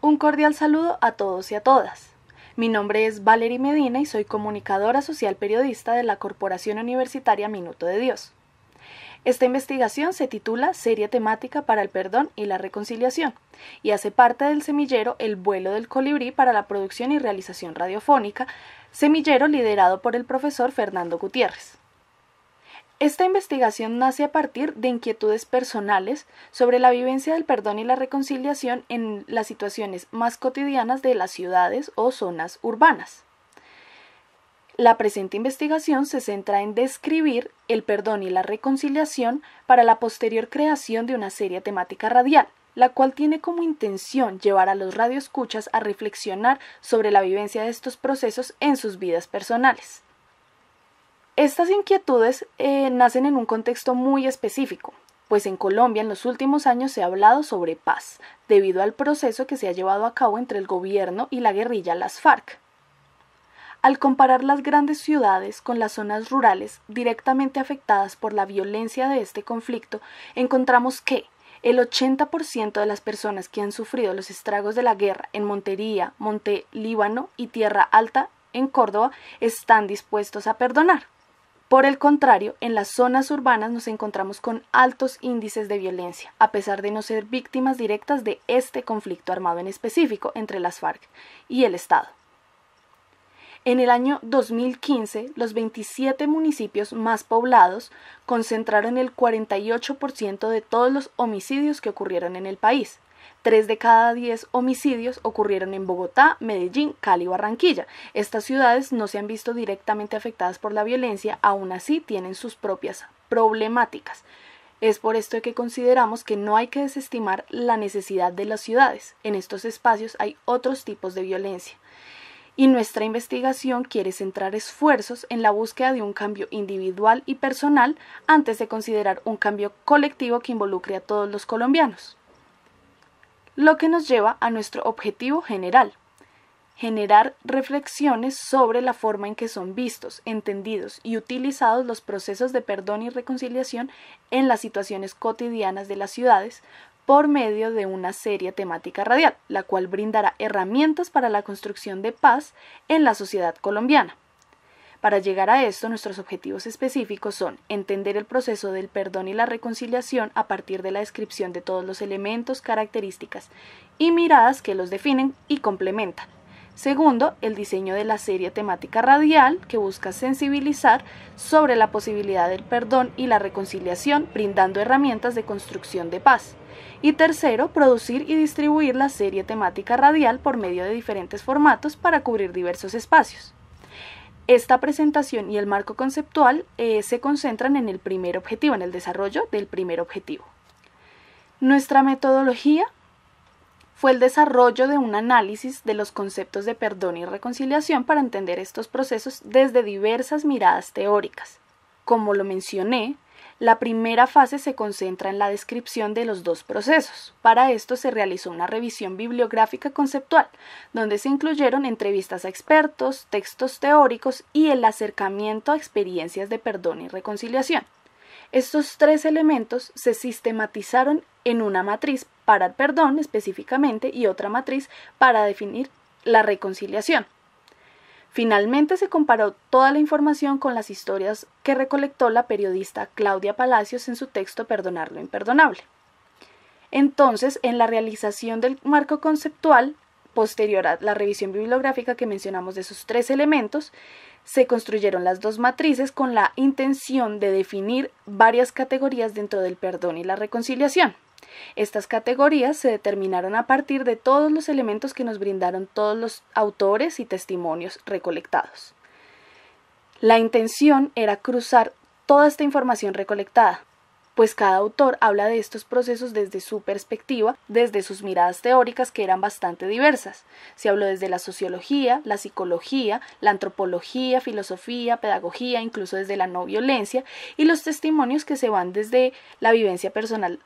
Un cordial saludo a todos y a todas. Mi nombre es Valery Medina y soy comunicadora social periodista de la Corporación Universitaria Minuto de Dios. Esta investigación se titula Serie temática para el perdón y la reconciliación y hace parte del semillero El vuelo del colibrí para la producción y realización radiofónica, semillero liderado por el profesor Fernando Gutiérrez. Esta investigación nace a partir de inquietudes personales sobre la vivencia del perdón y la reconciliación en las situaciones más cotidianas de las ciudades o zonas urbanas. La presente investigación se centra en describir el perdón y la reconciliación para la posterior creación de una serie temática radial, la cual tiene como intención llevar a los radioescuchas a reflexionar sobre la vivencia de estos procesos en sus vidas personales. Estas inquietudes nacen en un contexto muy específico, pues en Colombia en los últimos años se ha hablado sobre paz, debido al proceso que se ha llevado a cabo entre el gobierno y la guerrilla las FARC. Al comparar las grandes ciudades con las zonas rurales directamente afectadas por la violencia de este conflicto, encontramos que el 80% de las personas que han sufrido los estragos de la guerra en Montería, Monte Líbano y Tierra Alta en Córdoba están dispuestos a perdonar. Por el contrario, en las zonas urbanas nos encontramos con altos índices de violencia, a pesar de no ser víctimas directas de este conflicto armado en específico entre las FARC y el Estado. En el año 2015, los 27 municipios más poblados concentraron el 48% de todos los homicidios que ocurrieron en el país. 3 de cada 10 homicidios ocurrieron en Bogotá, Medellín, Cali y Barranquilla. Estas ciudades no se han visto directamente afectadas por la violencia, aún así tienen sus propias problemáticas. Es por esto que consideramos que no hay que desestimar la necesidad de las ciudades. En estos espacios hay otros tipos de violencia. Y nuestra investigación quiere centrar esfuerzos en la búsqueda de un cambio individual y personal antes de considerar un cambio colectivo que involucre a todos los colombianos. Lo que nos lleva a nuestro objetivo general: generar reflexiones sobre la forma en que son vistos, entendidos y utilizados los procesos de perdón y reconciliación en las situaciones cotidianas de las ciudades por medio de una serie temática radial, la cual brindará herramientas para la construcción de paz en la sociedad colombiana. Para llegar a esto, nuestros objetivos específicos son entender el proceso del perdón y la reconciliación a partir de la descripción de todos los elementos, características y miradas que los definen y complementan. Segundo, el diseño de la serie temática radial que busca sensibilizar sobre la posibilidad del perdón y la reconciliación, brindando herramientas de construcción de paz. Y tercero, producir y distribuir la serie temática radial por medio de diferentes formatos para cubrir diversos espacios. Esta presentación y el marco conceptual se concentran en el primer objetivo, en el desarrollo del primer objetivo. Nuestra metodología fue el desarrollo de un análisis de los conceptos de perdón y reconciliación para entender estos procesos desde diversas miradas teóricas. Como lo mencioné, la primera fase se concentra en la descripción de los dos procesos. Para esto se realizó una revisión bibliográfica conceptual, donde se incluyeron entrevistas a expertos, textos teóricos y el acercamiento a experiencias de perdón y reconciliación. Estos 3 elementos se sistematizaron en una matriz para el perdón específicamente y otra matriz para definir la reconciliación. Finalmente se comparó toda la información con las historias que recolectó la periodista Claudia Palacios en su texto Perdonar lo imperdonable. Entonces, en la realización del marco conceptual, posterior a la revisión bibliográfica que mencionamos de esos 3 elementos, se construyeron las 2 matrices con la intención de definir varias categorías dentro del perdón y la reconciliación. Estas categorías se determinaron a partir de todos los elementos que nos brindaron todos los autores y testimonios recolectados. La intención era cruzar toda esta información recolectada, pues cada autor habla de estos procesos desde su perspectiva, desde sus miradas teóricas que eran bastante diversas. Se habló desde la sociología, la psicología, la antropología, filosofía, pedagogía, incluso desde la no violencia, y los testimonios que se van desde la vivencia personal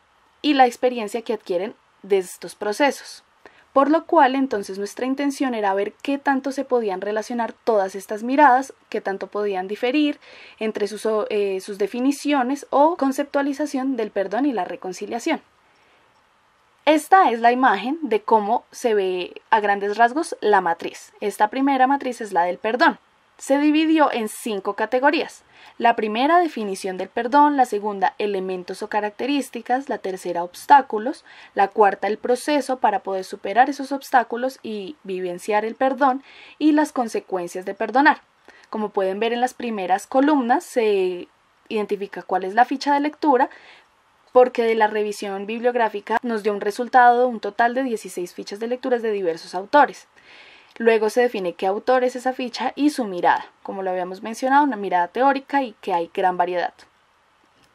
y la experiencia que adquieren de estos procesos. Por lo cual, entonces, nuestra intención era ver qué tanto se podían relacionar todas estas miradas, qué tanto podían diferir entre sus definiciones o conceptualización del perdón y la reconciliación. Esta es la imagen de cómo se ve a grandes rasgos la matriz. Esta primera matriz es la del perdón. Se dividió en 5 categorías. La primera, definición del perdón; la segunda, elementos o características; la tercera, obstáculos; la cuarta, el proceso para poder superar esos obstáculos y vivenciar el perdón; y las consecuencias de perdonar. Como pueden ver en las primeras columnas, se identifica cuál es la ficha de lectura, porque de la revisión bibliográfica nos dio un total de 16 fichas de lecturas de diversos autores. Luego se define qué autor es esa ficha y su mirada, como lo habíamos mencionado, una mirada teórica y que hay gran variedad.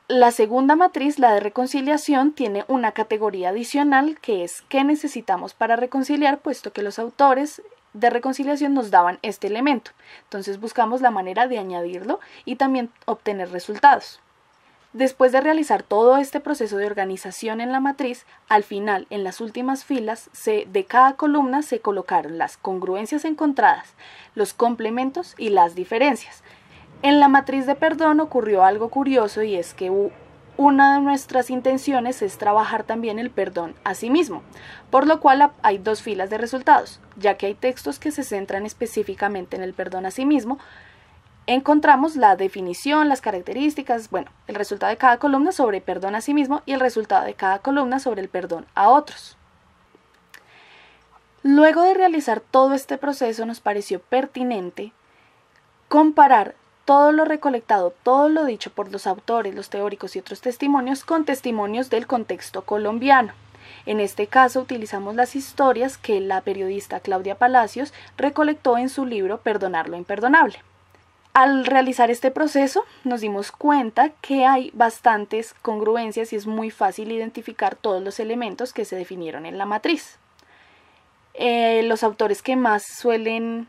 La segunda matriz, la de reconciliación, tiene una categoría adicional que es qué necesitamos para reconciliar, puesto que los autores de reconciliación nos daban este elemento. Entonces buscamos la manera de añadirlo y también obtener resultados. Después de realizar todo este proceso de organización en la matriz, al final, en las últimas filas de cada columna se colocaron las congruencias encontradas, los complementos y las diferencias. En la matriz de perdón ocurrió algo curioso, y es que una de nuestras intenciones es trabajar también el perdón a sí mismo, por lo cual hay 2 filas de resultados, ya que hay textos que se centran específicamente en el perdón a sí mismo. Encontramos la definición, las características, el resultado de cada columna sobre perdón a sí mismo y el resultado de cada columna sobre el perdón a otros. Luego de realizar todo este proceso, nos pareció pertinente comparar todo lo recolectado, todo lo dicho por los autores, los teóricos y otros testimonios con testimonios del contexto colombiano. En este caso utilizamos las historias que la periodista Claudia Palacios recolectó en su libro Perdonar lo imperdonable. Al realizar este proceso nos dimos cuenta que hay bastantes congruencias y es muy fácil identificar todos los elementos que se definieron en la matriz. Los autores que más suelen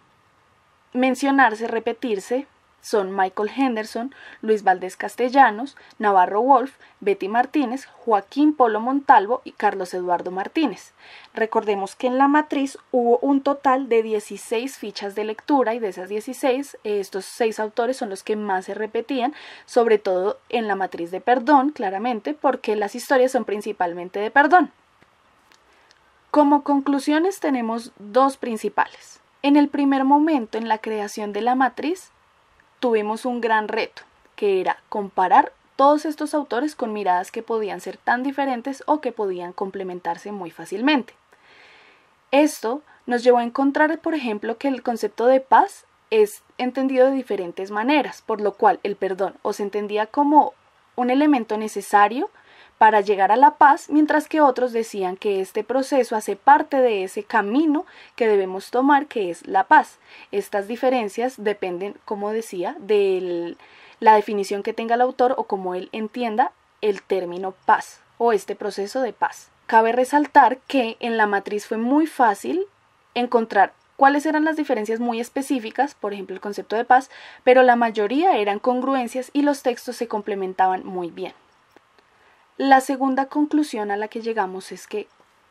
mencionarse, repetirse, son Michael Henderson, Luis Valdés Castellanos, Navarro Wolf, Betty Martínez, Joaquín Polo Montalvo y Carlos Eduardo Martínez. Recordemos que en la matriz hubo un total de 16 fichas de lectura, y de esas 16, estos 6 autores son los que más se repetían, sobre todo en la matriz de perdón, claramente, porque las historias son principalmente de perdón. Como conclusiones tenemos 2 principales. En el primer momento, en la creación de la matriz, tuvimos un gran reto, que era comparar todos estos autores con miradas que podían ser tan diferentes o que podían complementarse muy fácilmente. Esto nos llevó a encontrar, por ejemplo, que el concepto de paz es entendido de diferentes maneras, por lo cual el perdón o se entendía como un elemento necesario para llegar a la paz, mientras que otros decían que este proceso hace parte de ese camino que debemos tomar, que es la paz. Estas diferencias dependen, como decía, de la definición que tenga el autor o cómo él entienda el término paz o este proceso de paz. Cabe resaltar que en la matriz fue muy fácil encontrar cuáles eran las diferencias muy específicas, por ejemplo el concepto de paz, pero la mayoría eran congruencias y los textos se complementaban muy bien. La segunda conclusión a la que llegamos es que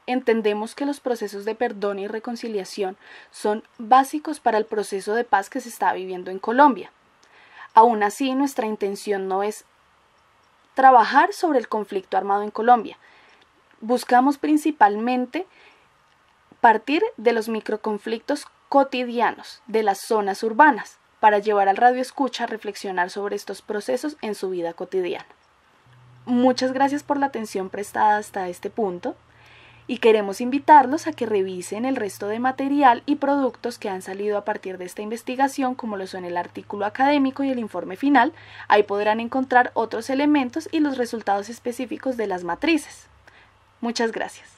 entendemos que los procesos de perdón y reconciliación son básicos para el proceso de paz que se está viviendo en Colombia. Aún así, nuestra intención no es trabajar sobre el conflicto armado en Colombia. Buscamos principalmente partir de los microconflictos cotidianos de las zonas urbanas para llevar al radioescucha a reflexionar sobre estos procesos en su vida cotidiana. Muchas gracias por la atención prestada hasta este punto y queremos invitarlos a que revisen el resto de material y productos que han salido a partir de esta investigación, como lo son el artículo académico y el informe final. Ahí podrán encontrar otros elementos y los resultados específicos de las matrices. Muchas gracias.